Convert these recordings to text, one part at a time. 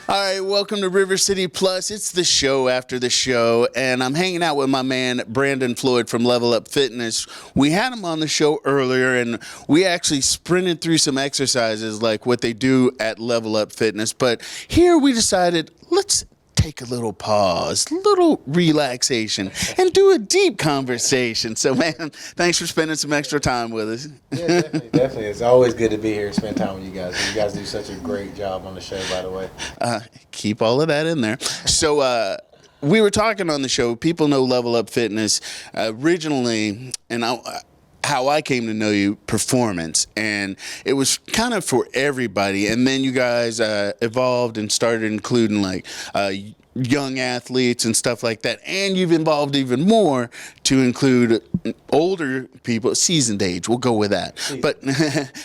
All right, welcome to River City Plus. It's the show after the show, and I'm hanging out with my man Brandon Floyd from Level Up Fitness. We had him on the show earlier, and we actually sprinted through some exercises like what they do at Level Up Fitness. But here we decided, let's take a little pause, little relaxation, and do a deep conversation. So, man, thanks for spending some extra time with us. Yeah, definitely. It's always good to be here and spend time with you guys. You guys do such a great job on the show, by the way. Keep all of that in there. So, we were talking on the show. People know Level Up Fitness originally, and how I came to know you, performance, and it was kind of for everybody. And then you guys evolved and started including like young athletes and stuff like that. And you've evolved even more to include older people, seasoned age. We'll go with that. But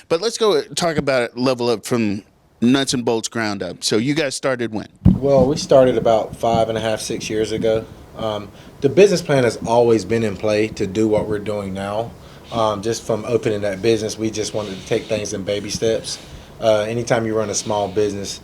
but let's go talk about Level Up from nuts and bolts, ground up. So you guys started when? Well, we started about 5.5, 6 years ago. The business plan has always been in play to do what we're doing now. Just from opening that business, we just wanted to take things in baby steps. Anytime you run a small business,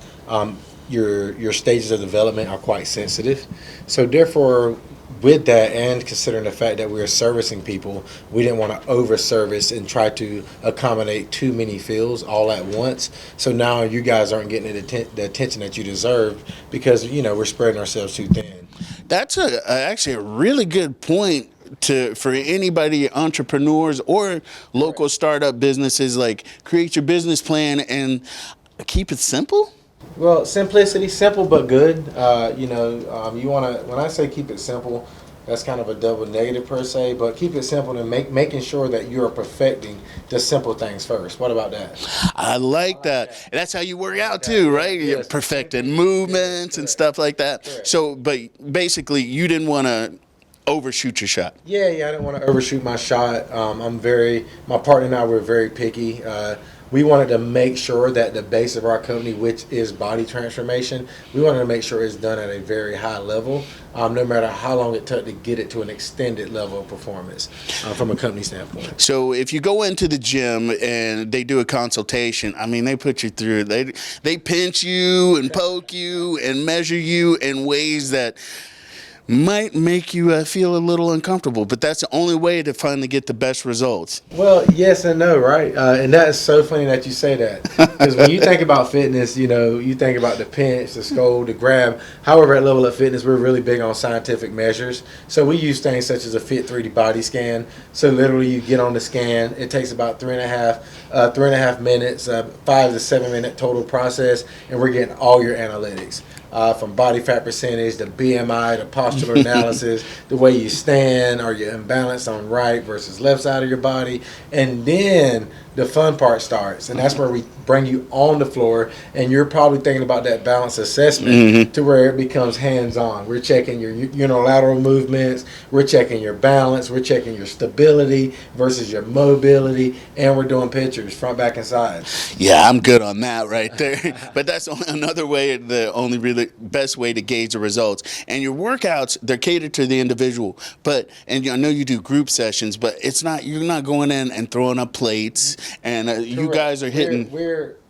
your stages of development are quite sensitive. So therefore, with that and considering the fact that we are servicing people, we didn't want to over service and try to accommodate too many fields all at once. So now you guys aren't getting the attention that you deserve because, we're spreading ourselves too thin. That's actually a really good point for anybody, entrepreneurs or local startup businesses. Like, create your business plan and keep it simple. Well, simplicity, simple but good. You want to. When I say keep it simple, that's kind of a double negative per se. But keep it simple and making sure that you are perfecting the simple things first. What about that? I like that. And that's how you work out too, right? You're Yes. perfecting movements and stuff like that. Correct. So, but basically, you didn't want to overshoot your shot. Yeah. I didn't want to overshoot my shot. My partner and I were very picky. We wanted to make sure that the base of our company, which is body transformation, we wanted to make sure it's done at a very high level, no matter how long it took to get it to an extended level of performance from a company standpoint. So if you go into the gym and they do a consultation, I mean, they put you through, they pinch you and poke you and measure you in ways that might make you feel a little uncomfortable, but that's the only way to finally get the best results. Well, yes and no, right? And that's so funny that you say that. Because when you think about fitness, you think about the pinch, the scold, the grab. However, at Level Up Fitness, we're really big on scientific measures. So we use things such as a Fit 3D body scan. So literally you get on the scan. It takes about 3.5 minutes, 5 to 7 minute total process, and we're getting all your analytics. From body fat percentage, the BMI, the postural analysis, the way you stand, are you imbalanced on right versus left side of your body, and then the fun part starts, and that's where we bring you on the floor, and you're probably thinking about that balance assessment to where it becomes hands-on. We're checking your unilateral movements, we're checking your balance, we're checking your stability versus your mobility, and we're doing pictures, front, back, and side. Yeah, I'm good on that right there. But that's another way, the only really best way to gauge the results. And your workouts, they're catered to the individual. And I know you do group sessions, but you're not going in and throwing up plates. And you guys are hitting.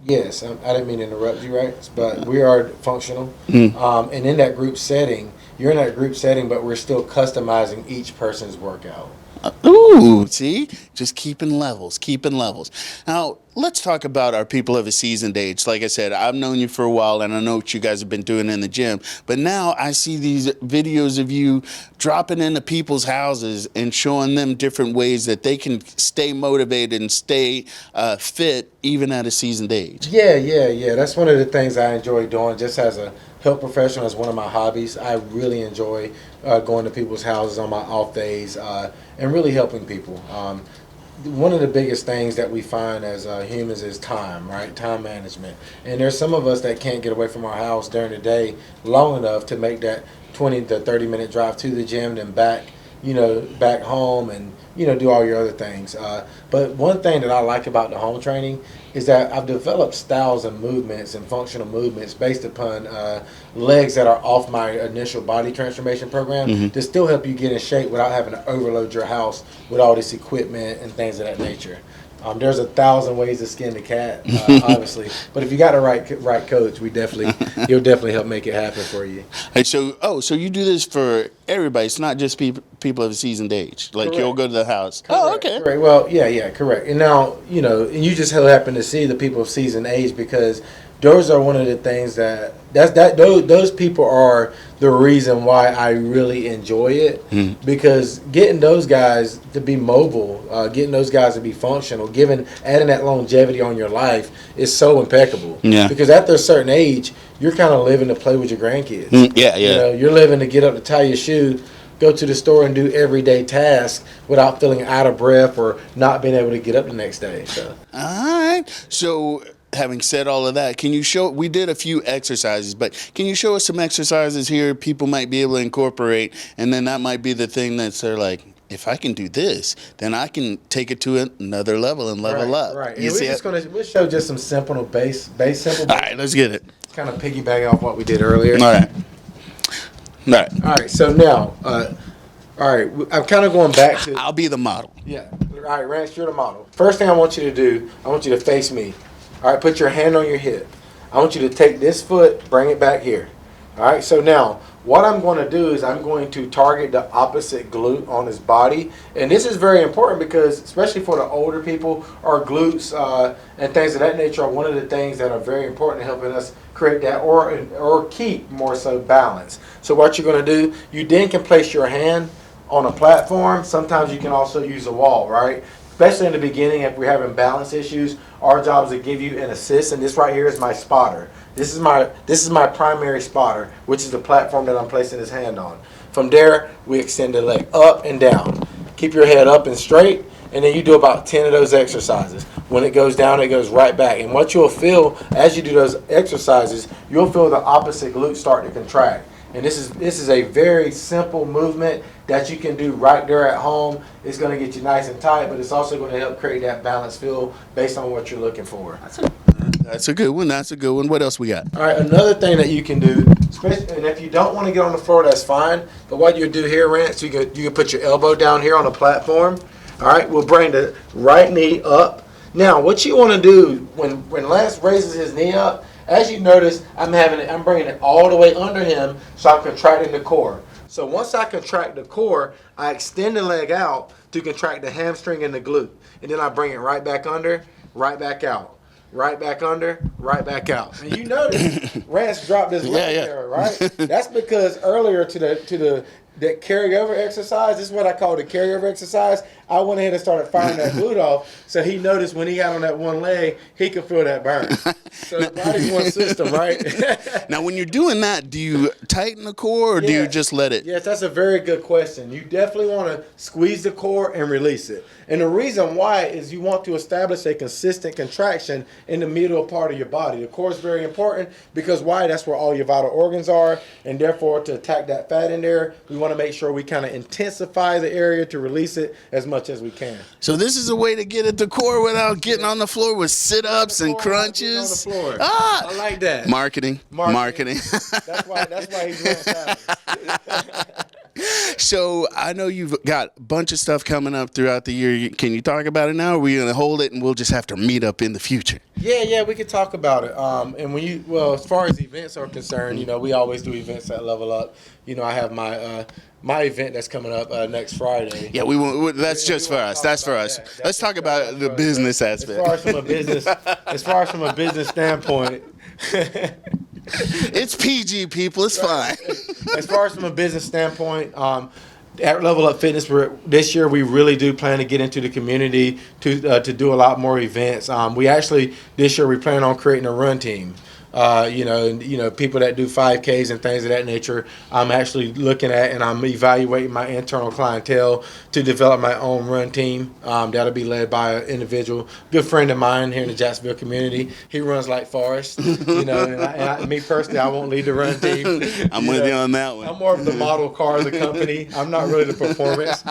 Yes, I didn't mean to interrupt you, right? But we are functional. And in that group setting, you're in that group setting, but we're still customizing each person's workout. Ooh, see? Just keeping levels. Now, let's talk about our people of a seasoned age. Like I said, I've known you for a while, and I know what you guys have been doing in the gym. But now I see these videos of you dropping into people's houses and showing them different ways that they can stay motivated and stay fit even at a seasoned age. Yeah. That's one of the things I enjoy doing just as a health professional, as one of my hobbies. I really enjoy going to people's houses on my off days and really helping people. One of the biggest things that we find as humans is time, right? Time management. And there's some of us that can't get away from our house during the day long enough to make that 20 to 30 minute drive to the gym, then back home and, do all your other things. But one thing that I like about the home training is that I've developed styles and movements and functional movements based upon legs that are off my initial body transformation program to still help you get in shape without having to overload your house with all this equipment and things of that nature. There's 1,000 ways to skin the cat, obviously, but if you got the right coach, he'll definitely help make it happen for you. Hey, so you do this for everybody. It's not just people of a seasoned age. Like Correct. you'll go to the house. Correct. Oh, okay. Correct. Well, yeah, correct. And now, and you just happen to see the people of seasoned age because those are one of the things those people are the reason why I really enjoy it, because getting those guys to be mobile, getting those guys to be functional, adding that longevity on your life is so impeccable. Yeah. Because after a certain age, you're kind of living to play with your grandkids. Yeah. You're living to get up to tie your shoe, go to the store and do everyday tasks without feeling out of breath or not being able to get up the next day. So. All right. So having said all of that, we did a few exercises, but can you show us some exercises here people might be able to incorporate, and then that might be the thing they're like, if I can do this, then I can take it to another level and level up. Right. You see we'll show just some simple base. All right, let's get it. Kind of piggyback off what we did earlier. All right. So now, I'm kind of going back to. I'll be the model. Yeah. All right, Rance, you're the model. First thing I want you to do, I want you to face me. All right, put your hand on your hip. I want you to take this foot, bring it back here. All right, so now what I'm going to do is I'm going to target the opposite glute on his body. And this is very important because, especially for the older people, our glutes and things of that nature are one of the things that are very important in helping us create that or keep more so balance. So what you're going to do, you then can place your hand on a platform. Sometimes you can also use a wall, right? Especially in the beginning, if we're having balance issues, our job is to give you an assist, and this right here is my spotter. This is my primary spotter, which is the platform that I'm placing his hand on. From there, we extend the leg up and down. Keep your head up and straight, and then you do about 10 of those exercises. When it goes down, it goes right back. And what you'll feel as you do those exercises, you'll feel the opposite glute start to contract. And this is a very simple movement that you can do right there at home. It's going to get you nice and tight, but it's also going to help create that balance feel based on what you're looking for. That's a good one. What else we got? All right, another thing that you can do, and if you don't want to get on the floor, that's fine. But what you do here, Rance, you can put your elbow down here on the platform. All right, we'll bring the right knee up. Now, what you want to do when Lance raises his knee up, as you notice, I'm bringing it all the way under him, so I'm contracting the core. So once I contract the core, I extend the leg out to contract the hamstring and the glute. And then I bring it right back under, right back out. Right back under, right back out. And you notice Rance dropped his leg there, right? That's because earlier to that carryover exercise, this is what I call the carryover exercise. I went ahead and started firing that glute off, so he noticed when he got on that one leg, he could feel that burn. So the body's one system, right? Now, when you're doing that, do you tighten the core or do you just let it? Yes, that's a very good question. You definitely want to squeeze the core and release it. And the reason why is you want to establish a consistent contraction in the middle part of your body. The core is very important because why? That's where all your vital organs are, and therefore to attack that fat in there, we want to make sure we kind of intensify the area to release it as much as we can. So this is a way to get at the core without getting on the floor with sit-ups and crunches. On the floor. Ah, I like that. Marketing. That's why he's doing that. So I know you've got a bunch of stuff coming up throughout the year. Can you talk about it now? Or are we going to hold it and we'll just have to meet up in the future? Yeah, we could talk about it. And as far as events are concerned, we always do events at Level Up. I have my event that's coming up next Friday. Yeah, we won't. That's just for us. That's for us. Let's talk about the business aspect. As far as from a business standpoint. It's PG, people. It's fine. As far as from a business standpoint, at Level Up Fitness, this year we really do plan to get into the community to do a lot more events. This year we plan on creating a run team. People that do 5Ks and things of that nature. I'm actually looking at and I'm evaluating my internal clientele to develop my own run team. That'll be led by an individual, good friend of mine here in the Jacksonville community. He runs like Forrest, me personally, I won't lead the run team. I'm with you on that one. I'm more of the model car of the company. I'm not really the performance.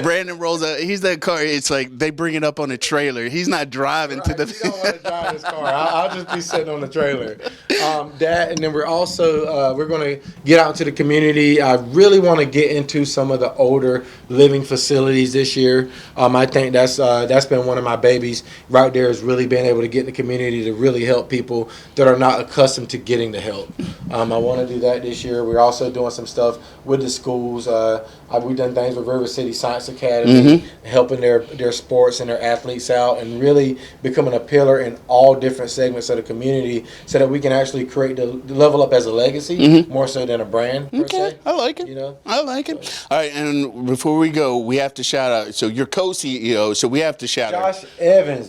Brandon rolls out. He's that car. It's like they bring it up on a trailer. He's not driving to the. You don't want to drive this car. I'll just be sitting on the trailer. That, and then we're also we're going to get out into the community. I really want to get into some of the older living facilities this year. I think that's been one of my babies right there, is really being able to get in the community to really help people that are not accustomed to getting the help. I want to do that this year. We're also doing some stuff with the schools. We've done things with River City Science Academy, helping their sports and their athletes out, and really becoming a pillar in all different segments of the community, so that we can actually create the level up as a legacy more so than a brand. Per se. I like it. I like it. All right, and before we go, we have to shout out. So you're co-CEO, so we have to shout out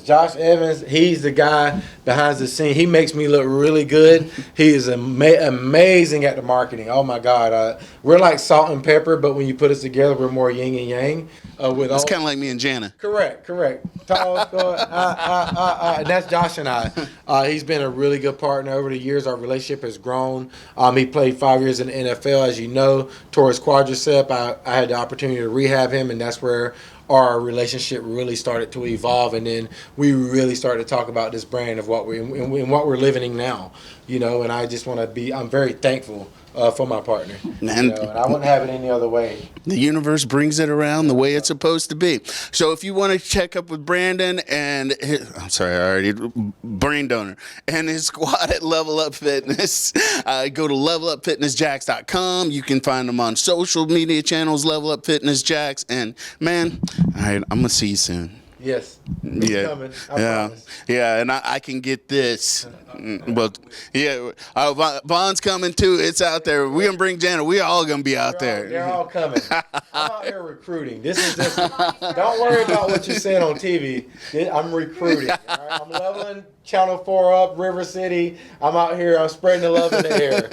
Josh Evans. He's the guy behind the scene. He makes me look really good. He is amazing at the marketing. Oh my God, we're like salt and pepper, but when you put us together, we're more yin and yang. It's kind of like me and Jana. Correct. Tall, and that's Josh and I. He's been a really good partner over the years. Our relationship has grown. He played 5 years in the NFL, as you know, tore his quadricep. I had the opportunity to rehab him, and that's where our relationship really started to evolve, and then we really started to talk about this brand of what we're living in now, and I just want to be, I'm very thankful for my partner, and I wouldn't have it any other way. The universe brings it around the way it's supposed to be. So if you want to check up with Brandon and brain donor and his squad at Level Up Fitness, go to levelupfitnessjacks.com. You can find them on social media channels, Level Up Fitness Jacks. And man, all right, I'm gonna see you soon. Yes. It's coming. I promise. Yeah, and I can get this. But yeah, Vaughn's coming too. It's out there. We're gonna bring Janet. We're all gonna be out there. They're all coming. I'm out here recruiting. This is just. Don't worry about what you're saying on TV. I'm recruiting. All right? I'm leveling Channel 4 up, River City. I'm out here. I'm spreading the love in the air.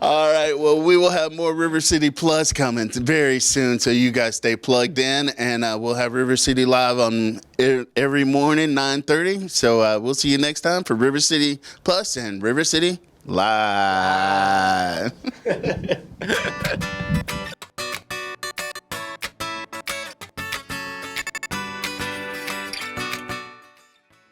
All right. Well, we will have more River City Plus coming very soon, so you guys stay plugged in, and we'll have River City Live on every morning, 9:30. So we'll see you next time for River City Plus and River City Live.